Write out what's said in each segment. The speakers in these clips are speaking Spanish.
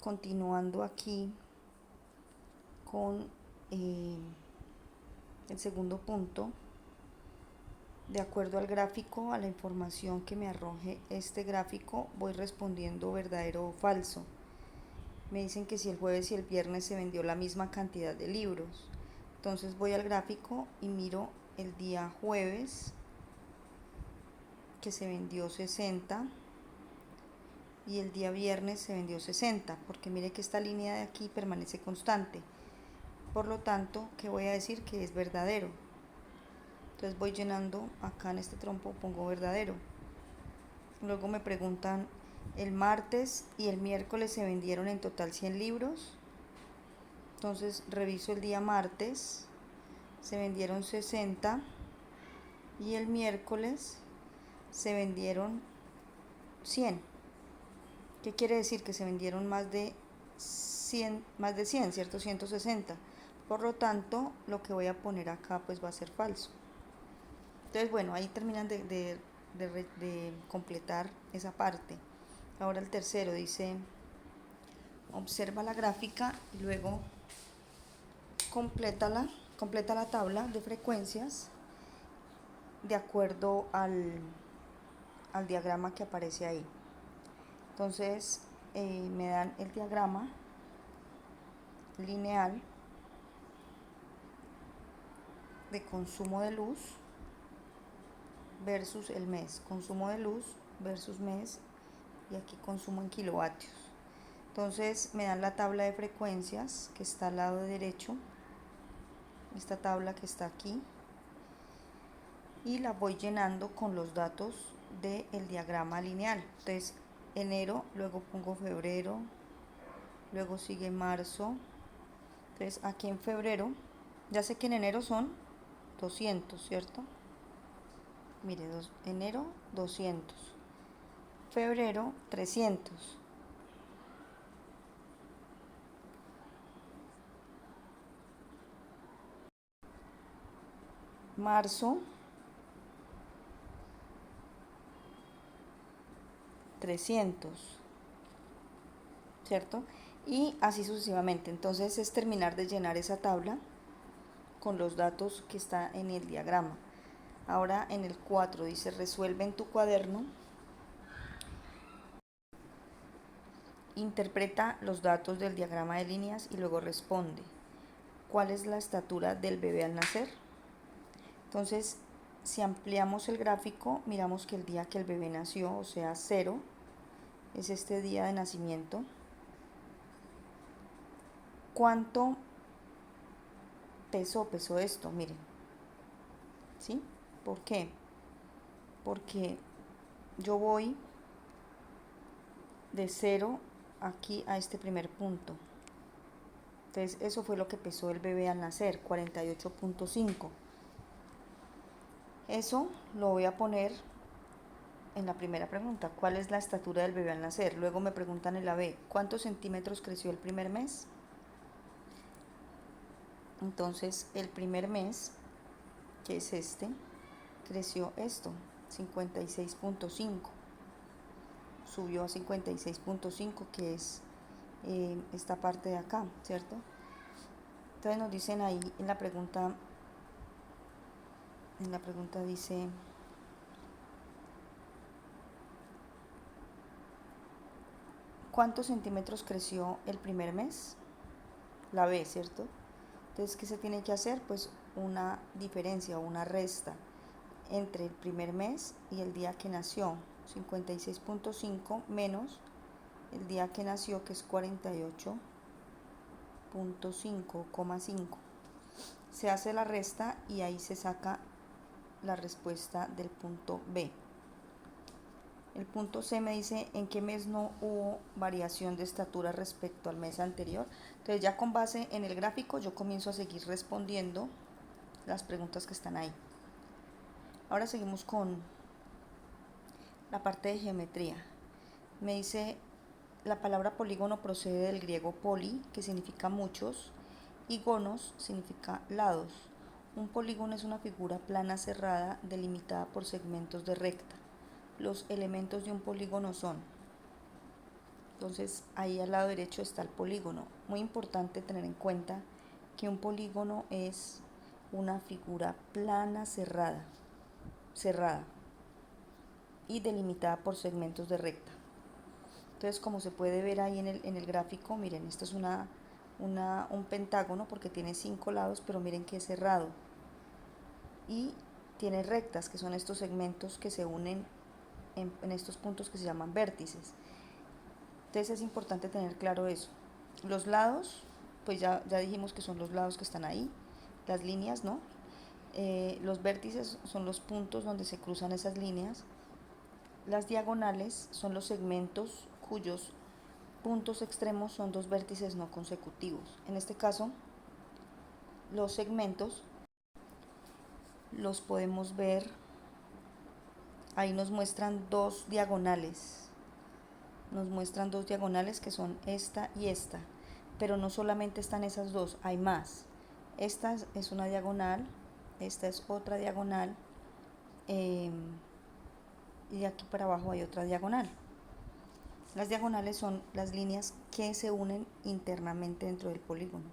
continuando aquí con el segundo punto, de acuerdo al gráfico, a la información que me arroje este gráfico, voy respondiendo verdadero o falso. Me dicen que si el jueves y el viernes se vendió la misma cantidad de libros. Entonces voy al gráfico y miro el día jueves que se vendió 60 y el día viernes se vendió 60, porque mire que esta línea de aquí permanece constante. Por lo tanto, ¿qué voy a decir? Que es verdadero. Entonces voy llenando acá en este trompo, pongo verdadero. Luego me preguntan, el martes y el miércoles se vendieron en total 100 libros. Entonces reviso el día martes, se vendieron 60 y el miércoles se vendieron 100. ¿Qué quiere decir? Que se vendieron más de 100, ¿cierto? 160. Por lo tanto, lo que voy a poner acá pues va a ser falso. Entonces, bueno, ahí terminan de completar esa parte. Ahora el tercero dice, observa la gráfica y luego completa la tabla de frecuencias de acuerdo al diagrama que aparece ahí. Entonces me dan el diagrama lineal de consumo de luz versus el mes, consumo de luz versus mes, y aquí consumo en kilovatios. Entonces me dan la tabla de frecuencias que está al lado derecho, esta tabla que está aquí, y la voy llenando con los datos del diagrama lineal. Entonces enero, luego pongo febrero, luego sigue marzo. Entonces aquí en febrero, ya sé que en enero son 200, ¿cierto? Mire, enero 200, febrero 300, marzo 300, ¿cierto? Y así sucesivamente. Entonces es terminar de llenar esa tabla con los datos que está en el diagrama. Ahora en el 4 dice, resuelve en tu cuaderno, interpreta los datos del diagrama de líneas y luego responde. ¿Cuál es la estatura del bebé al nacer? Entonces, si ampliamos el gráfico, miramos que el día que el bebé nació, o sea 0, es este día de nacimiento. ¿Cuánto pesó esto? Miren, ¿sí? ¿Por qué? Porque yo voy de 0 aquí a este primer punto. Entonces, eso fue lo que pesó el bebé al nacer, 48.5. Eso lo voy a poner en la primera pregunta, ¿cuál es la estatura del bebé al nacer? Luego me preguntan en la B, ¿cuántos centímetros creció el primer mes? Entonces, el primer mes, que es este, creció esto, 56.5. Subió a 56.5, que es esta parte de acá, ¿cierto? Entonces nos dicen ahí en la pregunta dice, ¿cuántos centímetros creció el primer mes? La B, ¿cierto? Entonces, ¿qué se tiene que hacer? Pues una diferencia, una resta entre el primer mes y el día que nació, 56.5 menos el día que nació, que es 48.5,5. Se hace la resta y ahí se saca la respuesta del punto B. El punto C me dice en qué mes no hubo variación de estatura respecto al mes anterior. Entonces ya con base en el gráfico yo comienzo a seguir respondiendo las preguntas que están ahí. Ahora seguimos con la parte de geometría. Me dice, la palabra polígono procede del griego poli, que significa muchos, y gonos significa lados. Un polígono es una figura plana cerrada delimitada por segmentos de recta. Los elementos de un polígono son Entonces ahí al lado derecho está el polígono. Muy importante tener en cuenta que un polígono es una figura plana cerrada y delimitada por segmentos de recta. Entonces, como se puede ver ahí en el gráfico, miren, esto es un pentágono porque tiene 5 lados, pero miren que es cerrado. Y tiene rectas, que son estos segmentos que se unen en estos puntos que se llaman vértices. Entonces es importante tener claro eso. Los lados, pues ya dijimos que son los lados que están ahí, las líneas, ¿no? Los vértices son los puntos donde se cruzan esas líneas. Las diagonales son los segmentos cuyos puntos extremos son dos vértices no consecutivos. En este caso, los segmentos los podemos ver, ahí nos muestran dos diagonales. Nos muestran dos diagonales que son esta y esta. Pero no solamente están esas dos, hay más. Esta es una diagonal, esta es otra diagonal, y de aquí para abajo hay otra diagonal. Las diagonales son las líneas que se unen internamente dentro del polígono.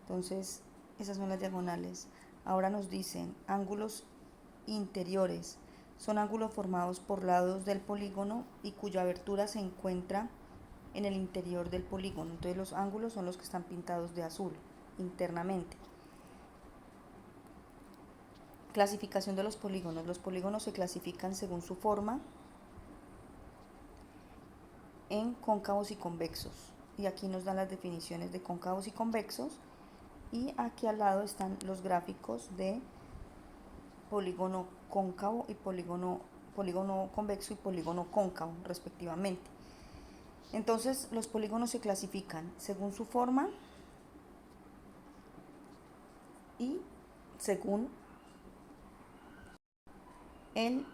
Entonces, esas son las diagonales. Ahora nos dicen ángulos interiores. Son ángulos formados por lados del polígono y cuya abertura se encuentra en el interior del polígono. Entonces los ángulos son los que están pintados de azul internamente. Clasificación de los polígonos. Los polígonos se clasifican según su forma en cóncavos y convexos. Y aquí nos dan las definiciones de cóncavos y convexos. Y aquí al lado están los gráficos de polígono cóncavo y polígono convexo y polígono cóncavo respectivamente. Entonces los polígonos se clasifican según su forma y según el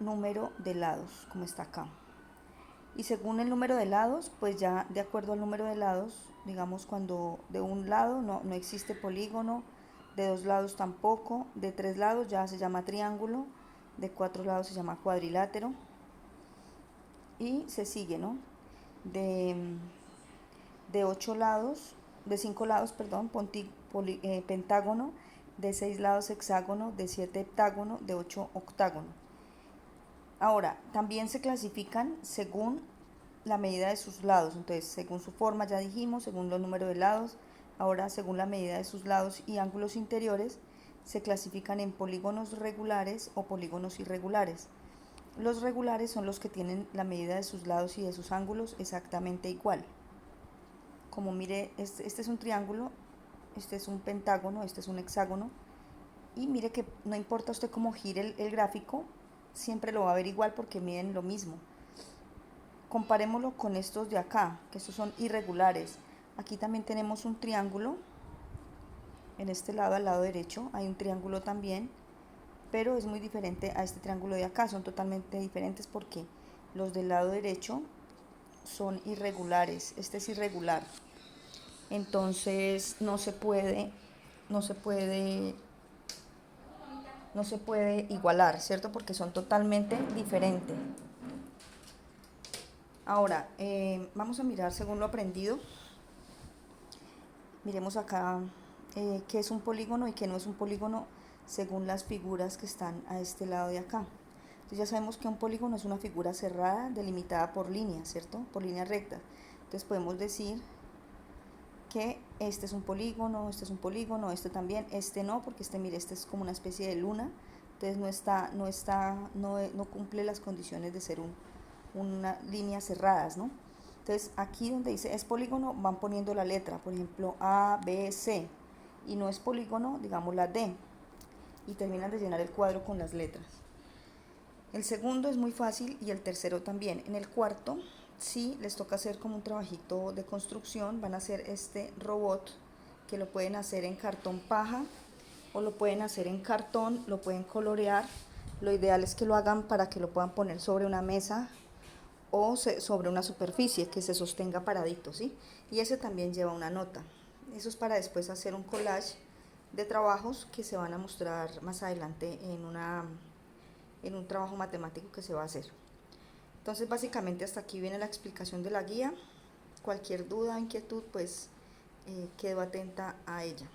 número de lados, como está acá. Y según el número de lados, pues ya de acuerdo al número de lados, digamos cuando de un lado no existe polígono, de 2 lados tampoco, de 3 lados ya se llama triángulo, de 4 lados se llama cuadrilátero y se sigue, ¿no? De 8 lados, de 5 lados, perdón, pentágono, de 6 lados hexágono, de 7 heptágono, de 8 octágono. Ahora, también se clasifican según la medida de sus lados, entonces según su forma ya dijimos, según los números de lados, ahora según la medida de sus lados y ángulos interiores, se clasifican en polígonos regulares o polígonos irregulares. Los regulares son los que tienen la medida de sus lados y de sus ángulos exactamente igual. Como mire, este es un triángulo, este es un pentágono, este es un hexágono, y mire que no importa usted cómo gire el gráfico, siempre lo va a ver igual porque miden lo mismo. Comparémoslo con estos de acá, que estos son irregulares. Aquí también tenemos un triángulo, en este lado, al lado derecho, hay un triángulo también, pero es muy diferente a este triángulo de acá, son totalmente diferentes porque los del lado derecho son irregulares, este es irregular. Entonces no se puede igualar, ¿cierto? Porque son totalmente diferentes. Ahora, vamos a mirar según lo aprendido. Miremos acá qué es un polígono y qué no es un polígono según las figuras que están a este lado de acá. Entonces ya sabemos que un polígono es una figura cerrada delimitada por líneas, ¿cierto? Por líneas rectas. Entonces podemos decir que este es un polígono, este también, este no, porque mire, este es como una especie de luna, entonces no cumple las condiciones de ser una línea cerradas, ¿no? Entonces aquí donde dice es polígono van poniendo la letra, por ejemplo A, B, C, y no es polígono, digamos la D, y terminan de llenar el cuadro con las letras. El segundo es muy fácil y el tercero también. En el cuarto sí les toca hacer como un trabajito de construcción, van a hacer este robot que lo pueden hacer en cartón paja o lo pueden hacer en cartón, lo pueden colorear. Lo ideal es que lo hagan para que lo puedan poner sobre una mesa o sobre una superficie que se sostenga paradito, ¿sí? Y ese también lleva una nota. Eso es para después hacer un collage de trabajos que se van a mostrar más adelante en un trabajo matemático que se va a hacer. Entonces básicamente hasta aquí viene la explicación de la guía. cualquier duda, inquietud, pues quedo atenta a ella.